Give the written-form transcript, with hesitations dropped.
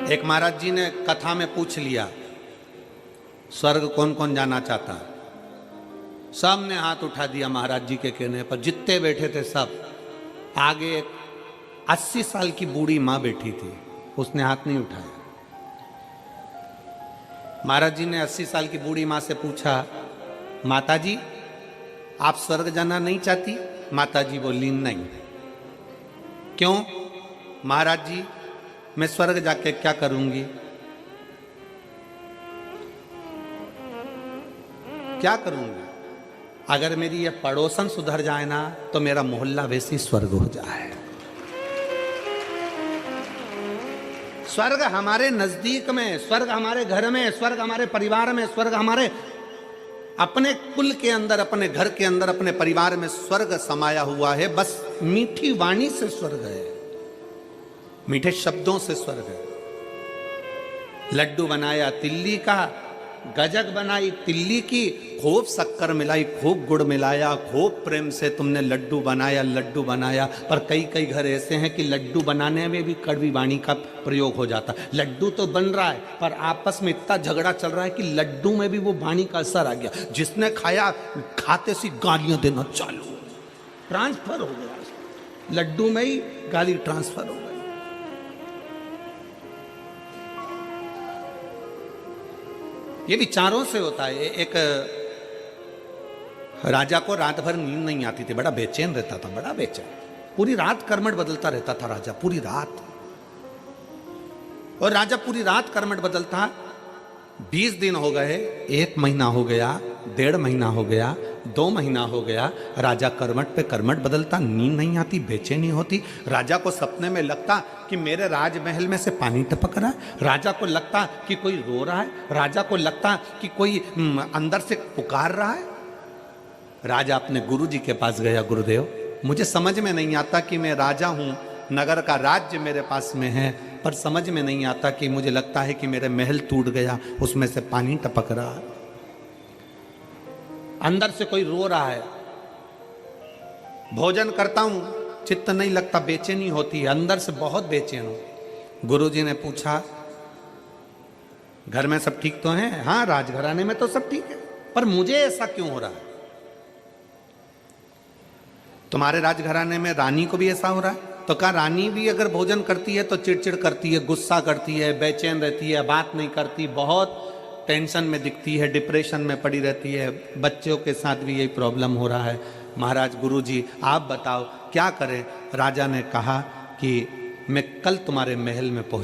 एक महाराज जी ने कथा में पूछ लिया, स्वर्ग कौन कौन जाना चाहता? सब ने हाथ उठा दिया महाराज जी के कहने पर। जितने बैठे थे सब। आगे 80 साल की बूढ़ी मां बैठी थी, उसने हाथ नहीं उठाया। महाराज जी ने 80 साल की बूढ़ी मां से पूछा, माता जी आप स्वर्ग जाना नहीं चाहती? माता जी बोली नहीं। क्यों? महाराज जी मैं स्वर्ग जाके क्या करूंगी? क्या करूंगी? अगर मेरी ये पड़ोसन सुधर जाए ना तो मेरा मोहल्ला वैसे स्वर्ग हो जाए। स्वर्ग हमारे नजदीक में, स्वर्ग हमारे घर में, स्वर्ग हमारे परिवार में, स्वर्ग हमारे अपने कुल के अंदर, अपने घर के अंदर, अपने परिवार में स्वर्ग समाया हुआ है। बस मीठी वाणी से स्वर्ग है, मीठे शब्दों से स्वर्ग है। लड्डू बनाया तिल्ली का, गजक बनाई तिल्ली की, खूब शक्कर मिलाई, खूब गुड़ मिलाया, खूब प्रेम से तुमने लड्डू बनाया। पर कई कई घर ऐसे हैं कि लड्डू बनाने में भी कड़वी वाणी का प्रयोग हो जाता। लड्डू तो बन रहा है पर आपस में इतना झगड़ा चल रहा है कि लड्डू में भी वो वाणी का असर आ गया। जिसने खाया खाते सी गालियां देना चालू, ट्रांसफर हो गया, लड्डू में ही गाली ट्रांसफर हो गई। ये विचारों से होता है। एक राजा को रात भर नींद नहीं आती थी, बड़ा बेचैन रहता था, बड़ा बेचैन। पूरी रात कर्मठ बदलता रहता था राजा, पूरी रात। और राजा पूरी रात कर्मठ बदलता। 20 दिन हो गए, 1 महीना हो गया, 1.5 महीना हो गया, 2 महीना हो गया, राजा कर्मठ पे कर्मठ बदलता, नींद नहीं आती, बेचैनी होती। राजा को सपने में लगता कि मेरे राजमहल में से पानी टपक रहा है, राजा को लगता कि कोई रो रहा है, राजा को लगता कि कोई अंदर से पुकार रहा है। राजा अपने गुरुजी के पास गया, गुरुदेव मुझे समझ में नहीं आता कि मैं राजा हूं, नगर का राज्य मेरे पास में है, पर समझ में नहीं आता कि मुझे लगता है कि मेरे महल टूट गया, उसमें से पानी टपक रहा है, अंदर से कोई रो रहा है। भोजन करता हूं, चित्त नहीं लगता, बेचैनी होती है, अंदर से बहुत बेचैन हूं। गुरुजी ने पूछा, घर में सब ठीक तो है? हाँ, राजघराने में तो सब ठीक है, पर मुझे ऐसा क्यों हो रहा है? तुम्हारे राजघराने में रानी को भी ऐसा हो रहा है? तो कहा रानी भी अगर भोजन करती है तो चिड़चिड़ करती है, गुस्सा करती है, बेचैन रहती है, बात नहीं करती, बहुत टेंशन में दिखती है, डिप्रेशन में पड़ी रहती है। बच्चों के साथ भी यही प्रॉब्लम हो रहा है। महाराज गुरुजी आप बताओ क्या करें? राजा ने कहा कि मैं कल तुम्हारे महल में पहुंच